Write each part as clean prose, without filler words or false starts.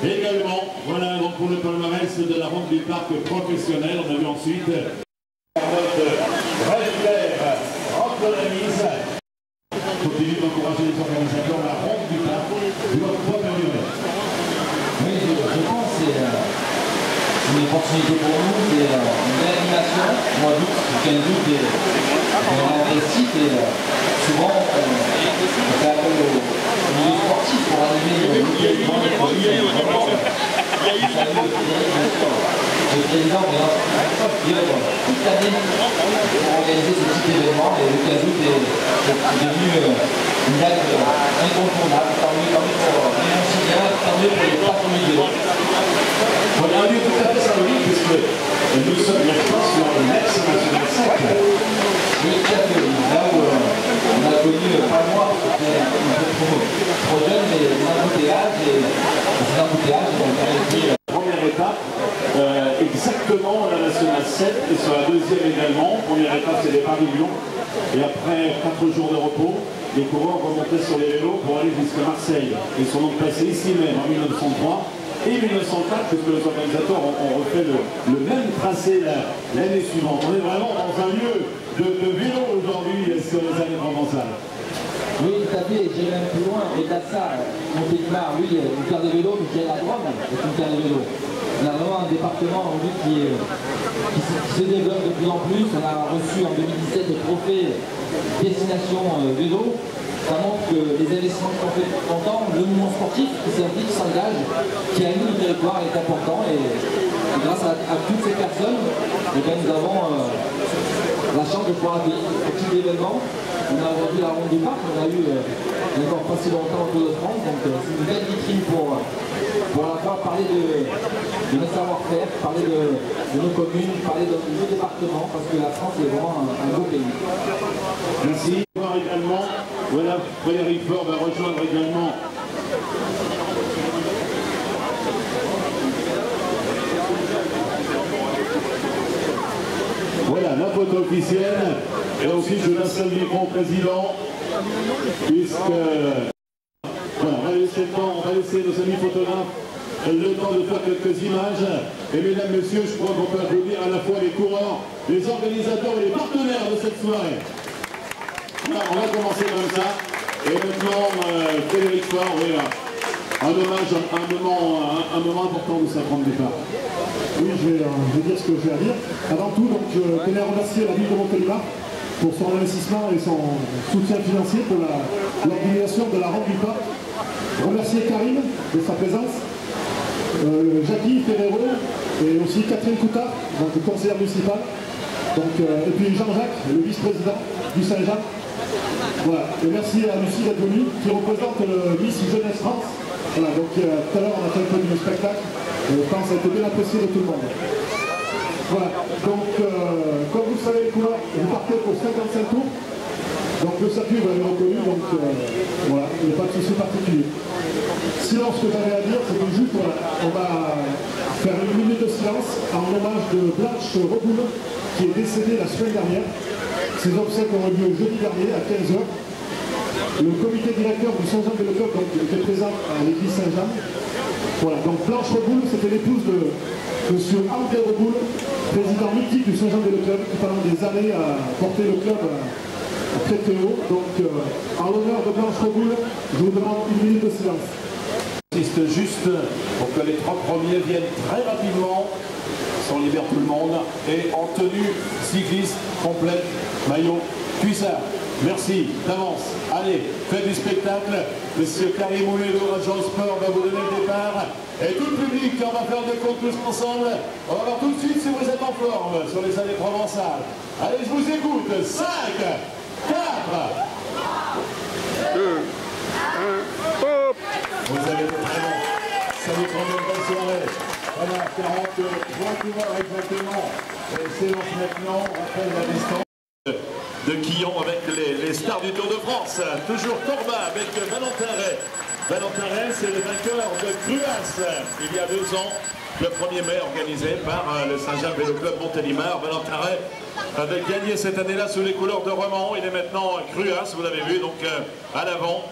également. Voilà donc pour le palmarès de la ronde du parc professionnel. On a vu ensuite rentre la mise. Continue d'encourager les organisateurs de la ronde du parc du professionnel. Oui, je pense que c'est une opportunité pour nous, c'est une belle animation. Moi, aucun doute, on investit et souvent on fait appel au milieu sportif pour animer le président, toute l'année pour organiser ce type d'événement et le Cazout est devenu une date incontournable, tant mieux pour les Franciliens, tant mieux pour les passionnés. On a un lieu tout à fait symbolique puisque nous sommes maintenant sur le l'ex-national 5. Oui, tout à fait. Là où on a connu pas moi, c'était un peu trop jeune, mais des embouteillages et ces embouteillages ont permis. Première étape, exactement la nationale 7 et sur la deuxième également. Première étape, c'est les pavillons. Et après 4 jours de repos, les coureurs remontaient sur les vélos pour aller jusqu'à Marseille. Ils sont donc passés ici même en 1903 et 1904, puisque les organisateurs ont refait le même tracé l'année suivante. On est vraiment dans un lieu de vélo aujourd'hui sur les années provençales. Oui, tout à fait, j'ai même plus loin, au-delà de ça, Montélimar, oui, une pierre de vélo, mais la Drôme est une pierre de vélo. On a vraiment un département aujourd'hui qui se développe de plus en plus. On a reçu en 2017 le trophée Destination Vélo. Ça montre que les investissements qu'on fait depuis longtemps, le mouvement sportif qui s'implique, qui s'engage, qui anime le territoire est important. Et grâce à toutes ces personnes, nous avons la chance de pouvoir accueillir ce type d'événement. On a aujourd'hui la ronde du parc, on a eu encore pas si longtemps au Tour de France, donc c'est une belle vitrine pour à la fois parler de notre savoir-faire, parler de nos communes, parler de nos départements, parce que la France est vraiment un beau pays. Merci. Également, voilà, Frédéric Faure va rejoindre également. Voilà la photo officielle. Et ensuite, je laisse le micro au président, puisque voilà, on va laisser nos amis photographes le temps de faire quelques images. Et mesdames, messieurs, je crois qu'on peut applaudir à la fois les coureurs, les organisateurs et les partenaires de cette soirée. Voilà, on va commencer comme ça. Et maintenant, Frédéric Faure, oui, un hommage, un moment important de sa grande départ. Oui, je vais dire ce que j'ai à dire. Avant tout, donc, je tenais à remercier la ville de Montélimar pour son investissement et son soutien financier pour l'organisation de la ronde du parc. Remercier Karim de sa présence, Jackie Ferrero et aussi Catherine Coutard, donc conseillère municipale, et puis Jean-Jacques, le vice-président du Saint-Jacques. Voilà. Et merci à Lucie d'être venue, qui représente le Miss Jeunesse France. Voilà, donc tout à l'heure on a fait un peu du spectacle. Je pense que ça a été bien apprécié de tout le monde. Voilà, donc comme vous le savez les coureurs, vous partez pour 55 tours. Donc le circuit vous l'avez reconnu, donc voilà, il n'y a pas de souci particulier. Sinon ce que j'avais à dire, c'est que juste voilà, on va faire une minute de silence en hommage de Blanche Reboul, qui est décédée la semaine dernière. Ces obsèques ont eu lieu jeudi dernier à 15 h. Le comité directeur du Saint-Jean Vélo Club était présent à l'église Saint-Jean. Voilà, donc Blanche Reboul, c'était l'épouse de M. André Reboul, président mythique du Saint-Jean Vélo Club, qui pendant des années a porté le club très très haut. Donc en l'honneur de Blanche Reboul, je vous demande une minute de silence. J'insiste juste pour que les 3 premiers viennent très rapidement, on libère tout le monde, et en tenue cycliste complète, maillot, cuissard. Merci d'avance. Allez, faites du spectacle. Monsieur Karim Ouledo, agent sport, va vous donner le départ. Et tout le public, on va faire des comptes tous ensemble. On va voir tout de suite si vous êtes en forme sur les années provençales. Allez, je vous écoute. 5, 4, 2, 1, hop. Vous avez été très bon. Ça vous prend une bonne soirée. Voilà, 40 points coureurs exactement. C'est lance maintenant, on rappelle la distance de Quillon avec les stars du Tour de France. Toujours Corbin avec Valentin Ray. Valentin Ray, c'est le vainqueur de Cruas il y a 2 ans, le 1er mai organisé par le Saint-Jean Vélo Club Montélimar. Valentin Ray avait gagné cette année-là sous les couleurs de Romand. Il est maintenant Cruas, vous l'avez vu, donc à l'avant.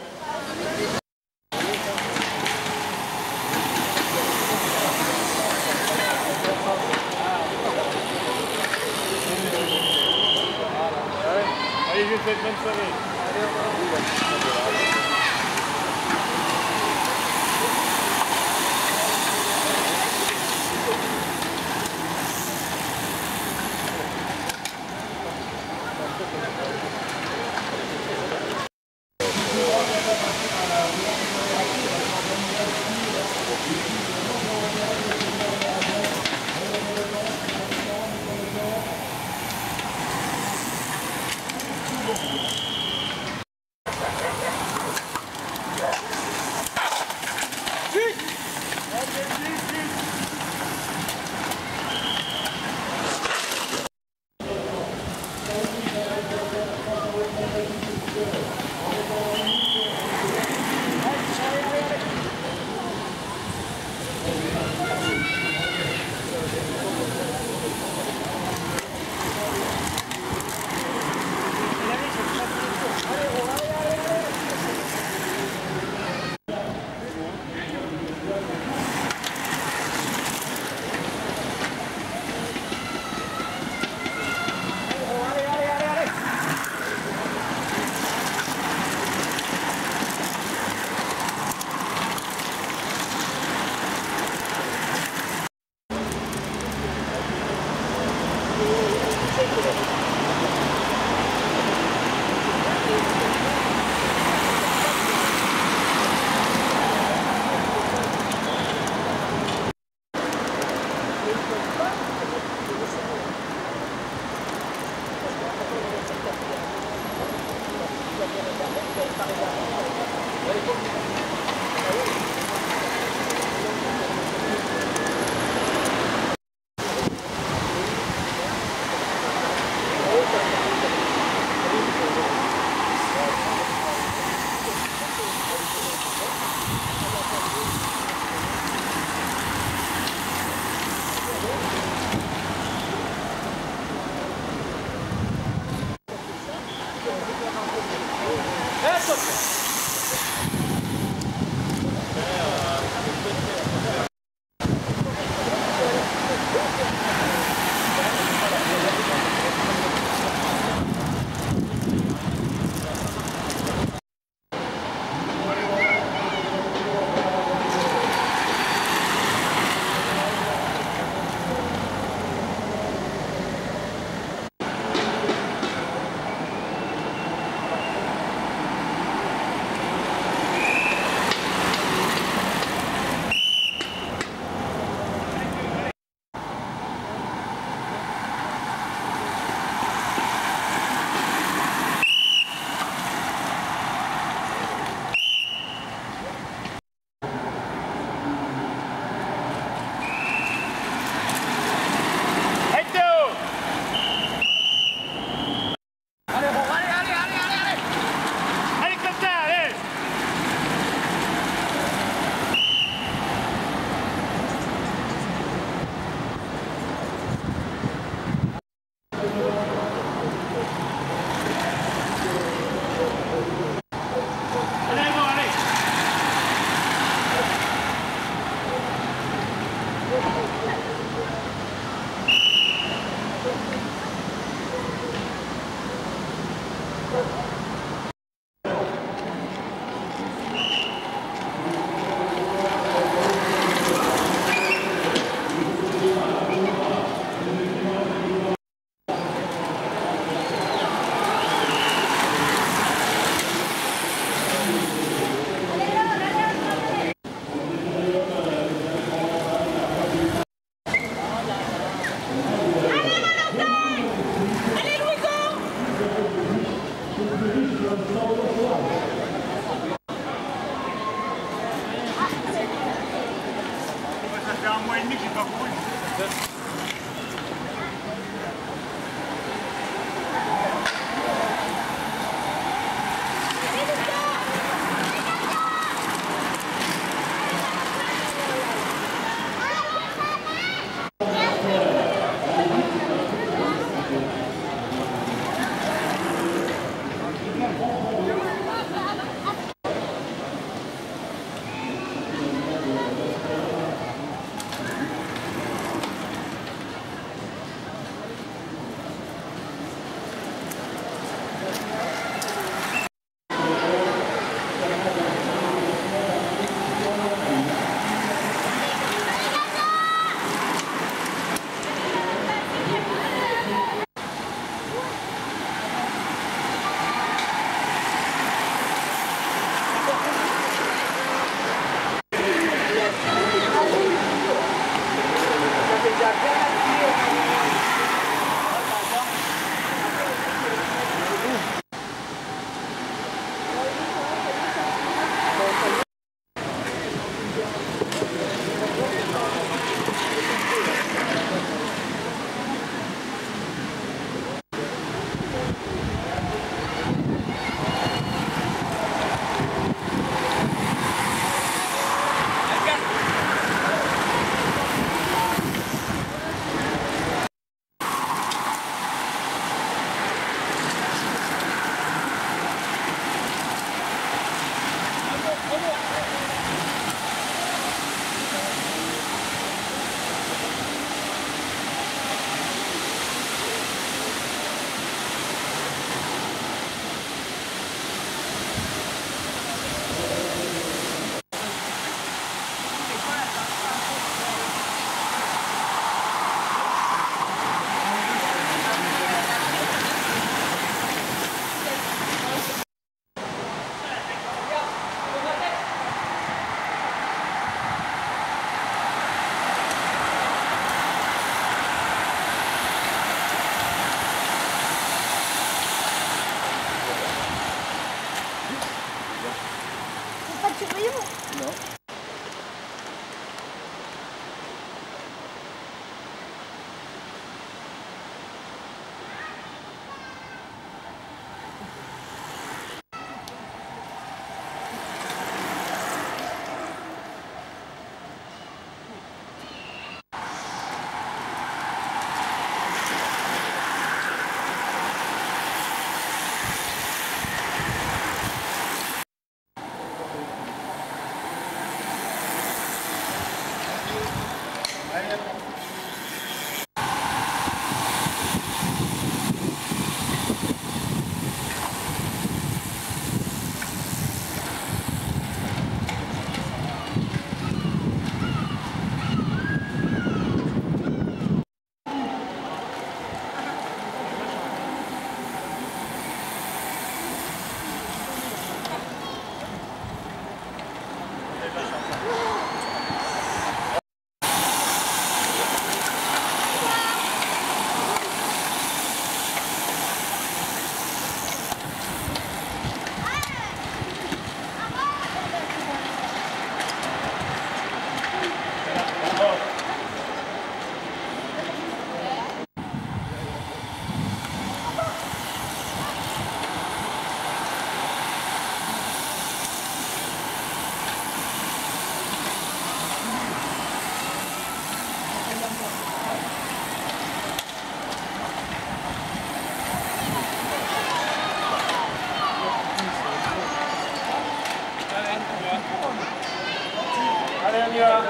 Allez, on y va.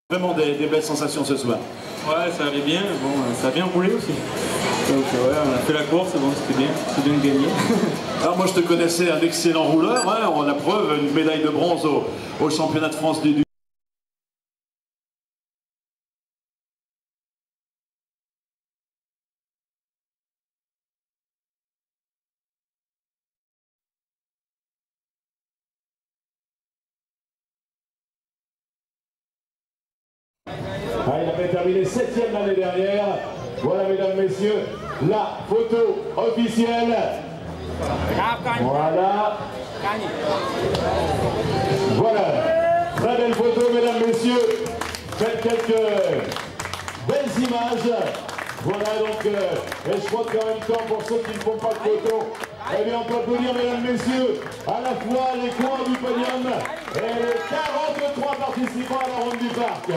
Vraiment des belles sensations ce soir. Ouais, ça allait bien, bon, ça a bien roulé aussi. Donc ouais, on a fait la course, bon, c'était bien de gagner. Alors moi je te connaissais un excellent rouleur, hein, on a preuve, une médaille de bronze au championnat de France du Ah, il avait terminé 7e l'année dernière. Voilà, mesdames, messieurs, la photo officielle. Voilà. Voilà. Très belle photo, mesdames, messieurs. Faites quelques belles images. Voilà, donc, et je crois qu'en même temps, pour ceux qui ne font pas de photos, eh bien, on peut applaudir, mesdames, messieurs, à la fois les coureurs du podium et les 43 participants à la ronde du parc.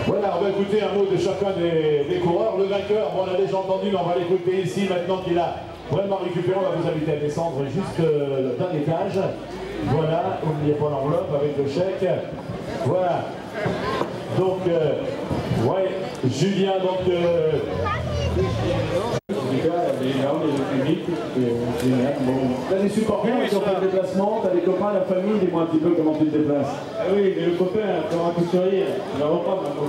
Voilà, on va écouter un mot de chacun des coureurs. Le vainqueur, bon, on l'a déjà entendu, mais on va l'écouter ici maintenant qu'il a vraiment récupéré. On va vous inviter à descendre juste d'un étage. Voilà, n'oubliez pas l'enveloppe avec le chèque. Voilà. Donc, ouais, Julien, donc... cas, les gens, les publics, c'est génial. Bon. T'as des supporters qui ont fait le déplacement, t'as des copains, la famille, dis-moi un petit peu comment tu te déplaces. Ah oui, mais le copain, pour un coup de sourire, il va reprendre maintenant.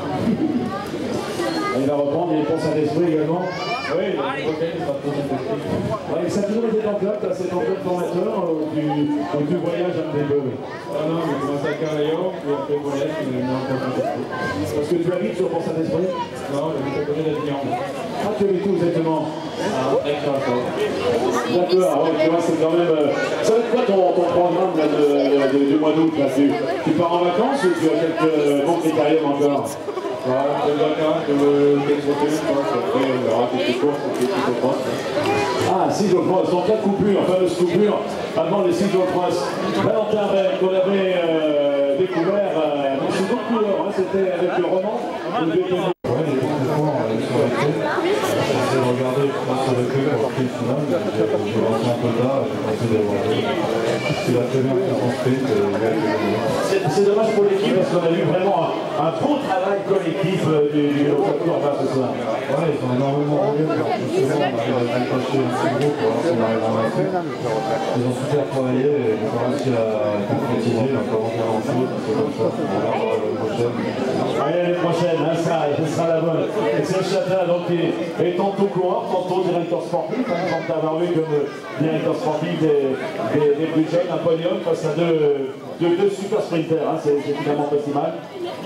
Il va reprendre, il pense à l'esprit également. Oui, le copain, il sera trop sympathique. Ouais, ça a toujours été ton club, c'est ton club formateur où tu voyages un petit peu. Ah non, j'ai commencé à Carayon, puis après le voyage, il m'a encore sympathique. Parce que tu habites sur Pont Saint-Esprit? Non, j'habite à côté d'Avignon. Ah, tu habites où exactement? Ah, d'accord. D'accord, ouais, tu vois, c'est quand même. Ça va être quoi ton programme là, du mois d'août là, tu pars en vacances ou tu as quelques bons critériums encore? Voilà, des vacances, quelques hôtels, après on verra quelques courses, quelques cyclocross. Ah, cyclocross, donc 4 coupures, fameuse coupure avant les cyclocross. Valentin Rennes, qu'on avait découvert sous d'autres couleurs, hein, c'était avec le roman. Ouais, les bons efforts sur les faits. J'ai regardé sur le fait pour le final, j'ai lancé un peu tard, j'ai pensé d'avoir vu. Il a très bien fait son sprint, c'est dommage pour l'équipe parce qu'on a vu vraiment un bon travail collectif du Locator ce soir. Ouais, ils ont énormément roulé, justement, on arrive à décrocher un petit groupe pour voir si on arrive à en lancer. Ils ont super travaillé et ils ont réussi à concrétiser, encore bien lancé, c'est comme ça, on verra l'année prochaine. Allez, l'année prochaine, hein, ce sera la bonne. Et c'est le Châtain, donc, est tantôt coureur, tantôt directeur sportif. Hein, quand tu as vu comme directeur sportif des plus jeunes, un podium face à deux super sprinters. Hein, c'est finalement pas si mal.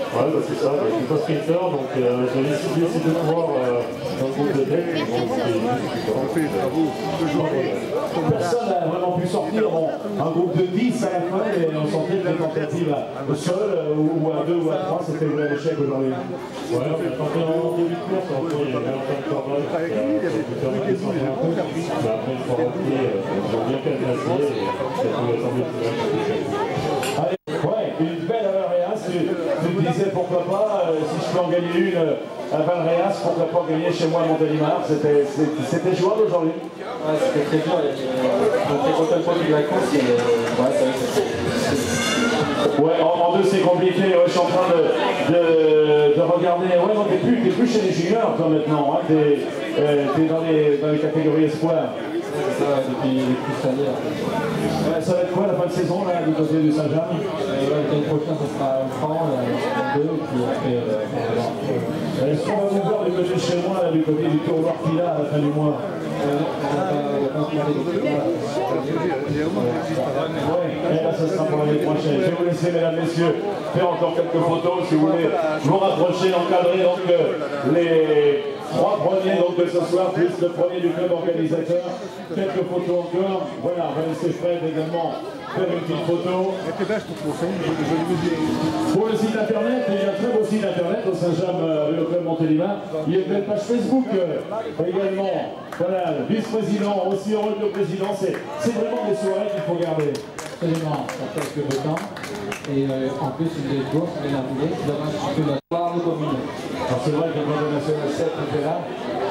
Ouais, bah c'est ça, je suis pas sprinter, donc j'ai décidé de pouvoir dans le groupe de tête. Personne n'a vraiment pu sortir. Bon, un groupe de 10 à la fin, et on sentait que les tentatives seul ou à 2 ou à 3, c'était voué à l'échec aujourd'hui. Ouais, on a tenté en début de course, après il y avait un temps de cordon, ça a permis de sortir un peu. Mais après, il faut remplir, ils ont bien fait le placer, et ça pouvait sembler plus bien. Allez, ouais, une belle Valréas, tu me disais pourquoi pas, si je peux en gagner une à Valréas, pourquoi pas gagner chez moi à Montélimar, c'était jouable aujourd'hui. Ouais, c'était très dur. On était content de produit de la course. Ouais, ouais, en deux c'est compliqué. Ouais, je suis en train de regarder. Ouais, non, t'es plus chez les juniors toi maintenant. Hein, t'es dans les catégories espoirs. C'est ça, depuis cette année. Ouais, ça va être quoi la fin de saison là, du côté du Saint-Jean? L'année prochaine, ça sera un franc, deux, et puis après, est-ce qu'on va vous voir du côté de chez moi, là, du côté du tournoi Pila à la fin du mois? Ouais, et là, ça sera pour l'année prochaine. Je vais vous laisser, mesdames, messieurs, faire encore quelques photos si vous voulez vous rapprocher, encadrer donc les 3 premiers donc, de ce soir, plus le premier du club organisateur. Quelques photos encore. Voilà, on va laisser Fred également faire une petite photo. Pour le site internet, il y a un très beau site internet au Saint-James, le club Montélimar. Il y a une belle page Facebook également. Voilà, le vice-président, aussi heureux que le président. C'est vraiment des soirées qu'il faut garder. absolument, ça fait quelques de temps. Et en plus, une des courses, c'est l'arrivée, c'est dommage que la part de commune. Alors c'est vrai que le National 7 était là.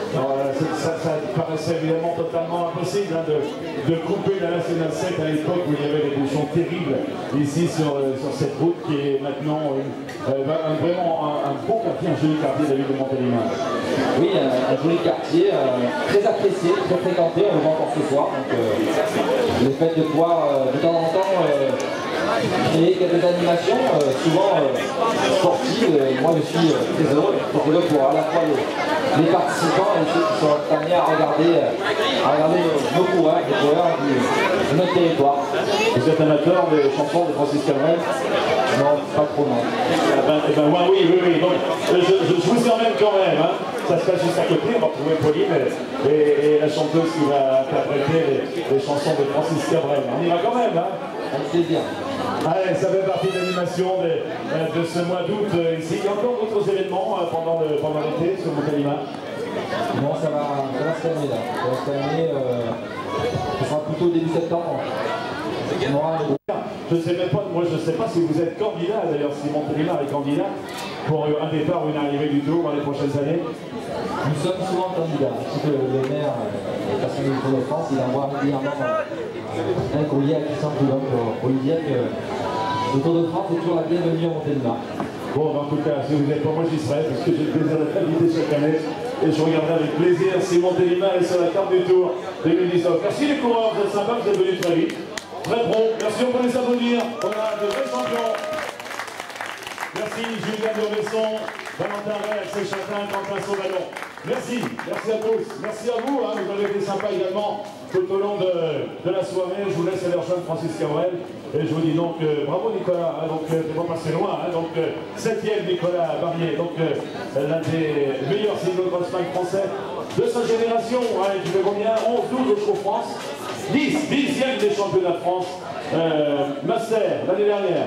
Ça paraissait évidemment totalement impossible hein, de couper la National 7 à l'époque où il y avait des bouchons terribles ici sur cette route qui est maintenant vraiment un bon quartier, un joli quartier de la ville de Montélimar. Oui, un joli quartier, très apprécié, très fréquenté, on le voit encore ce soir. Donc le fait de pouvoir de temps en temps créer quelques animations, souvent sportives, moi je suis très heureux pour à la fois les participants et ceux qui sont amenés à regarder nos coureurs, les coureurs de notre territoire. Vous êtes amateur des chansons de Francis Cabrel? Non, pas trop non. Moi, oui. Donc, je vous emmène quand même. Hein. Ça se passe juste à côté, on va retrouver Pauline et la chanteuse qui va interpréter les chansons de Francis Cabrel. On y va quand même, hein. Avec plaisir. Allez, ça fait partie de l'animation de ce mois d'août ici. Il y a encore d'autres événements pendant l'été sur Montélimar? Non, ça va se terminer là. Ça va se terminer, ce sera plutôt début septembre. Je ne sais même pas, moi je ne sais pas si vous êtes candidat d'ailleurs, si Montélimar est candidat pour un départ ou une arrivée du Tour dans les prochaines années. Nous sommes souvent candidats. Parce que le maire, personnel du Tour de France, il envoie régulièrement un courrier à Christian Coulomb pour lui dire que le Tour de France est toujours la bienvenue à Montélimar. Bon, en tout cas, si vous n'êtes pas moi, j'y serai, parce que j'ai le plaisir d'être invité chaque année Et je regarderai avec plaisir si Montélimar est sur la carte du Tour 2019. Merci les coureurs, vous êtes sympas, vous êtes venus très vite. Très pro, merci, on peut les applaudir. On a de vrais champions. Merci Julien Durbesson, Valentin Rey, Axel Chatin, Quentin Sauvalon. Merci, merci à tous. Merci à vous, hein, vous avez été sympas également tout au long de la soirée. Je vous laisse aller rejoindre Francis Cabrel. Et je vous dis donc bravo Nicolas, hein, donc t'es pas passé loin, hein, donc 7e Nicolas Barrier, donc l'un des meilleurs single crossbike français de sa génération. Hein, tu fais combien 11, 12 au France, 10e des championnats de France, Master l'année dernière.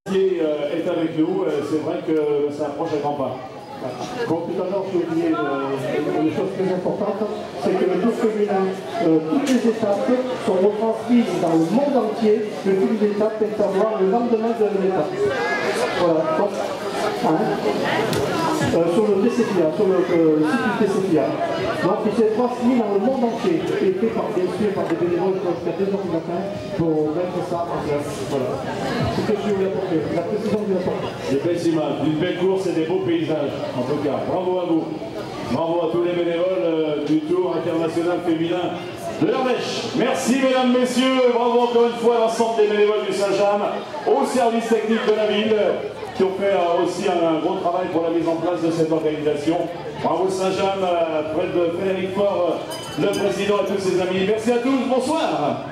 Qui est avec nous, c'est vrai que ça approche à grands pas. Comme tout à l'heure, j'ai oublié une chose très importante, c'est que le Tour féminin, toutes les étapes sont retransmises dans le monde entier, le fil d'étape est à voir le lendemain de l'étape. Voilà, donc, sur le TCPA, sur le site du TCPA. Donc il s'est transmis dans le monde entier, et fait par, bien sûr par des bénévoles qui sont jusqu'à 2h du matin pour mettre ça en place. Voilà. C'est ce que je voulais apporter, la précision du rapport. C'est Pessima, une belle course et des beaux paysages, en tout cas. Bravo à vous. Bravo à tous les bénévoles du Tour international féminin de l'Ardèche. Merci mesdames, messieurs. Bravo encore une fois à l'ensemble des bénévoles du Saint-James, au service technique de la ville, qui ont fait aussi un gros travail pour la mise en place de cette organisation. Bravo Saint-James, Frédéric Faure, le président, et tous ses amis. Merci à tous, bonsoir.